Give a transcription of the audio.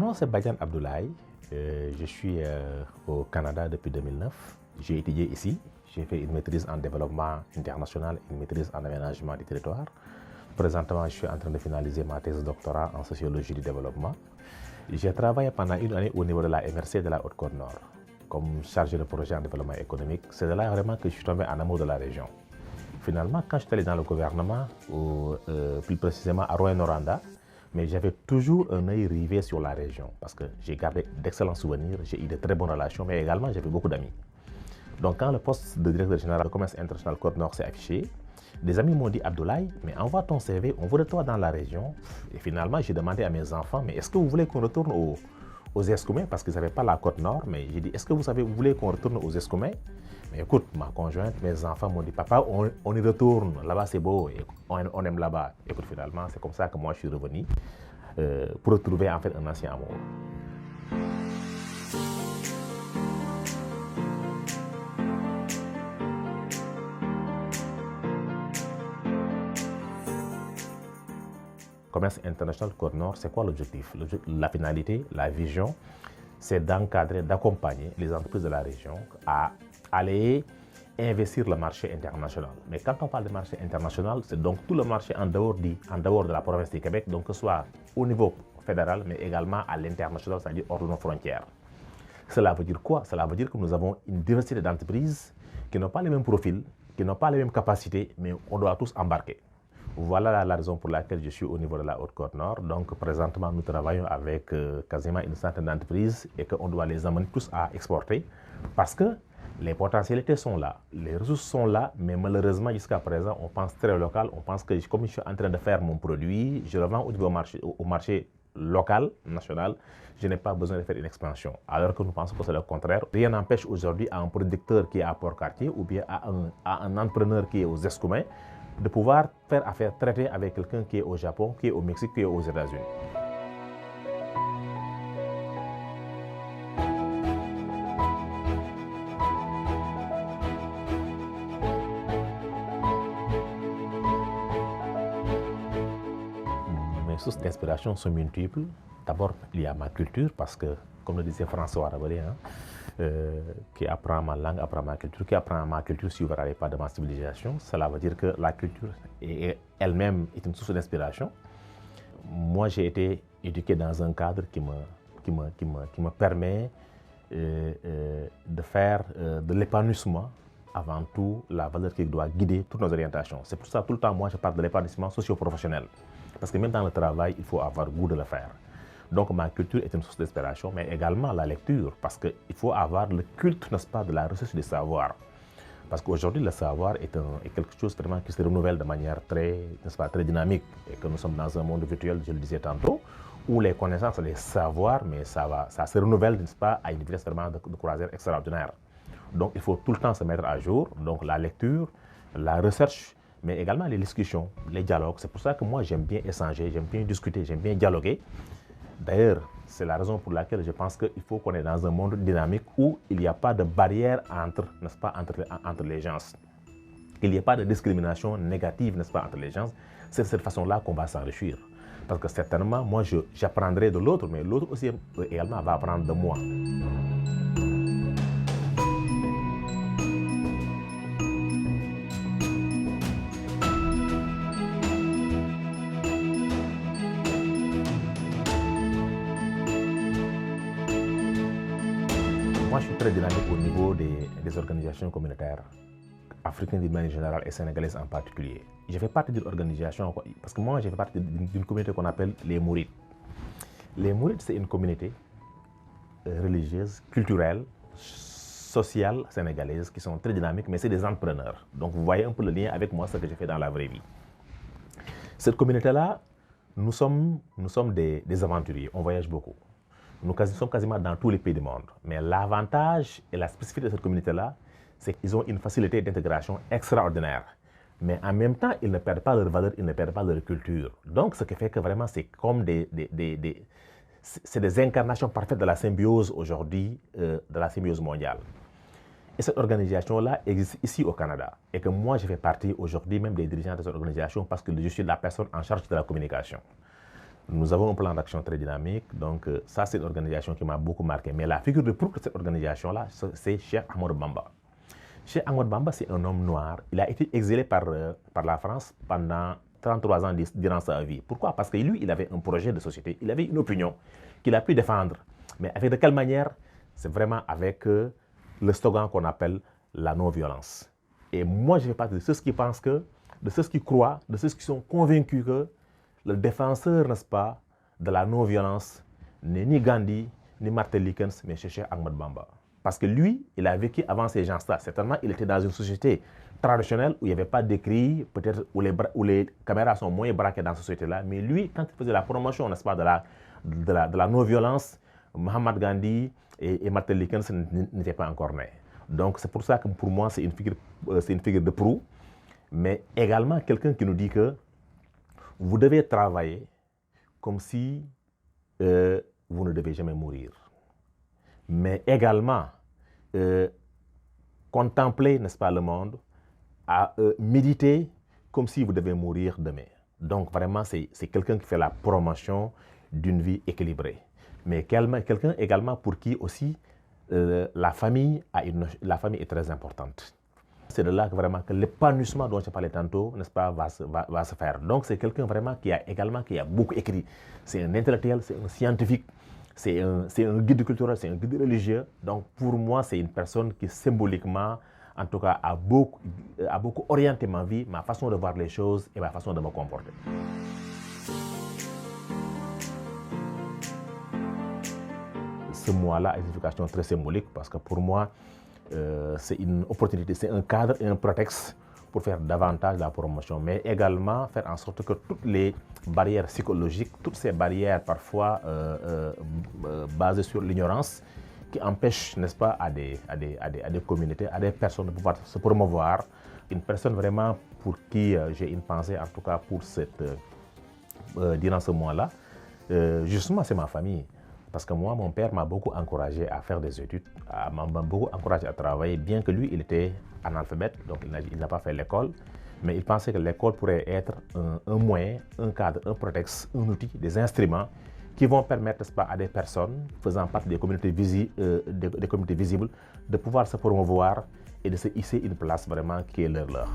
nom, c'est Badiane Abdoulaye. Je suis au Canada depuis 2009. J'ai étudié ici. J'ai fait une maîtrise en développement international et une maîtrise en aménagement du territoire. Présentement, je suis en train de finaliser ma thèse de doctorat en sociologie du développement. J'ai travaillé pendant une année au niveau de la MRC de la Haute-Côte Nord comme chargé de projet en développement économique. C'est de là vraiment que je suis tombé en amour de la région. Finalement, quand je suis allé dans le gouvernement, plus précisément à Rouyn-Noranda, mais j'avais toujours un œil rivé sur la région parce que j'ai gardé d'excellents souvenirs, j'ai eu de très bonnes relations, mais également j'avais beaucoup d'amis. Donc quand le poste de directeur général de commerce international Côte-Nord s'est affiché, des amis m'ont dit Abdoulaye, mais envoie ton CV, on veut de toi dans la région. Et finalement, j'ai demandé à mes enfants, mais est-ce que vous voulez qu'on retourne aux Escoumins parce qu'ils n'avaient pas la Côte-Nord, mais j'ai dit, est-ce que vous voulez qu'on retourne aux Escoumins? Mais écoute, ma conjointe, mes enfants m'ont dit, papa, on y retourne, là-bas c'est beau, et on aime là-bas. Écoute, finalement, c'est comme ça que moi je suis revenu pour retrouver en fait un ancien amour. Commerce international Côte-Nord, c'est quoi l'objectif? La finalité, la vision, c'est d'encadrer, d'accompagner les entreprises de la région à aller investir le marché international. Mais quand on parle de marché international, c'est donc tout le marché en dehors de la province du Québec, donc que ce soit au niveau fédéral, mais également à l'international, c'est-à-dire hors de nos frontières. Cela veut dire quoi? Cela veut dire que nous avons une diversité d'entreprises qui n'ont pas les mêmes profils, qui n'ont pas les mêmes capacités, mais on doit tous embarquer. Voilà la raison pour laquelle je suis au niveau de la Haute-Côte Nord. Donc, présentement, nous travaillons avec quasiment une centaine d'entreprises et qu'on doit les amener tous à exporter parce que les potentialités sont là, les ressources sont là, mais malheureusement, jusqu'à présent, on pense très local. On pense que comme je suis en train de faire mon produit, je le vends au marché local, national, je n'ai pas besoin de faire une expansion. Alors que nous pensons que c'est le contraire. Rien n'empêche aujourd'hui à un producteur qui est à Port-Cartier ou bien à un entrepreneur qui est aux Escoumins de pouvoir faire affaire traiter avec quelqu'un qui est au Japon, qui est au Mexique, qui est aux États-Unis. Mes sources d'inspiration sont multiples. D'abord, il y a ma culture parce que, comme le disait François Rabelais, qui apprend ma langue, apprend ma culture, qui apprend ma culture si vous ne parlez pas de ma civilisation. Cela veut dire que la culture elle-même est une source d'inspiration. Moi, j'ai été éduqué dans un cadre qui me permet de faire de l'épanouissement avant tout la valeur qui doit guider toutes nos orientations. C'est pour ça tout le temps, moi, je parle de l'épanouissement socio-professionnel. Parce que même dans le travail, il faut avoir goût de le faire. Donc ma culture est une source d'inspiration, mais également la lecture, parce qu'il faut avoir le culte, n'est-ce pas, de la recherche du savoir. Parce qu'aujourd'hui, le savoir est quelque chose vraiment qui se renouvelle de manière très, n'est-ce pas, très dynamique. Et que nous sommes dans un monde virtuel, je le disais tantôt, où les connaissances, les savoirs, mais ça se renouvelle, n'est-ce pas, à une vitesse vraiment de croisière extraordinaire. Donc il faut tout le temps se mettre à jour. Donc la lecture, la recherche, mais également les discussions, les dialogues. C'est pour ça que moi, j'aime bien échanger, j'aime bien discuter, j'aime bien dialoguer. D'ailleurs, c'est la raison pour laquelle je pense qu'il faut qu'on est dans un monde dynamique où il n'y a pas de barrière n'est-ce pas, entre les gens. Il n'y a pas de discrimination négative, n'est-ce pas, entre les gens. C'est de cette façon-là qu'on va s'enrichir. Parce que certainement, moi, j'apprendrai de l'autre, mais l'autre aussi également va apprendre de moi. Moi, je suis très dynamique au niveau des organisations communautaires africaines d'une manière générale et sénégalaises en particulier. Je fais partie d'une organisation, parce que moi, je fais partie d'une communauté qu'on appelle les Mourides. Les Mourides, c'est une communauté religieuse, culturelle, sociale sénégalaise qui sont très dynamiques, mais c'est des entrepreneurs. Donc, vous voyez un peu le lien avec moi, ce que je fais dans la vraie vie. Cette communauté-là, nous sommes des aventuriers, on voyage beaucoup. Nous sommes quasiment dans tous les pays du monde. Mais l'avantage et la spécificité de cette communauté-là, c'est qu'ils ont une facilité d'intégration extraordinaire. Mais en même temps, ils ne perdent pas leur valeur, ils ne perdent pas leur culture. Donc, ce qui fait que vraiment, c'est comme c'est des incarnations parfaites de la symbiose aujourd'hui, de la symbiose mondiale. Et cette organisation-là existe ici au Canada. Et que moi, je fais partie aujourd'hui même des dirigeants de cette organisation parce que je suis la personne en charge de la communication. Nous avons un plan d'action très dynamique, donc ça c'est une organisation qui m'a beaucoup marqué. Mais la figure de proue de cette organisation-là, c'est Cheikh Ahmadou Bamba. Cheikh Ahmadou Bamba, c'est un homme noir. Il a été exilé par la France pendant 33 ans durant sa vie. Pourquoi? Parce que lui, il avait un projet de société, il avait une opinion qu'il a pu défendre. Mais avec de quelle manière? C'est vraiment avec le slogan qu'on appelle la non-violence. Et moi, je fais partie de ceux qui pensent que, de ceux qui croient, de ceux qui sont convaincus que le défenseur, n'est-ce pas, de la non-violence n'est ni Gandhi, ni Martin Luther King, mais Cheikh Ahmadou Bamba. Parce que lui, il a vécu avant ces gens-là. Certainement, il était dans une société traditionnelle où il n'y avait pas d'écrit, peut-être où les caméras sont moins braquées dans cette société-là. Mais lui, quand il faisait la promotion, n'est-ce pas, de la non-violence, Mahatma Gandhi et Martin Luther King n'étaient pas encore nés. Donc, c'est pour ça que pour moi, c'est une figure de proue, mais également quelqu'un qui nous dit que vous devez travailler comme si vous ne devez jamais mourir. Mais également, contempler, n'est-ce pas, le monde, à méditer comme si vous devez mourir demain. Donc vraiment, c'est quelqu'un qui fait la promotion d'une vie équilibrée. Mais quelqu'un également pour qui aussi la famille est très importante. C'est de là que vraiment que l'épanouissement dont je parlais tantôt, n'est-ce pas, va se faire. Donc c'est quelqu'un vraiment qui a beaucoup écrit. C'est un intellectuel, c'est un scientifique, c'est un guide culturel, c'est un guide religieux. Donc pour moi, c'est une personne qui symboliquement, en tout cas, a beaucoup orienté ma vie, ma façon de voir les choses et ma façon de me comporter. Ce mois-là a une signification très symbolique parce que pour moi, c'est une opportunité, c'est un cadre et un prétexte pour faire davantage la promotion, mais également faire en sorte que toutes les barrières psychologiques, toutes ces barrières parfois basées sur l'ignorance, qui empêchent, n'est-ce pas, à des communautés, à des personnes de pouvoir se promouvoir. Une personne vraiment pour qui j'ai une pensée, en tout cas pour durant ce mois-là, justement c'est ma famille. Parce que moi, mon père m'a beaucoup encouragé à faire des études, m'a beaucoup encouragé à travailler, bien que lui, il était analphabète, donc il n'a pas fait l'école. Mais il pensait que l'école pourrait être un moyen, un cadre, un prétexte, un outil, des instruments qui vont permettre, n'est-ce pas, à des personnes faisant partie des communautés visibles de pouvoir se promouvoir et de se hisser une place vraiment qui est leur.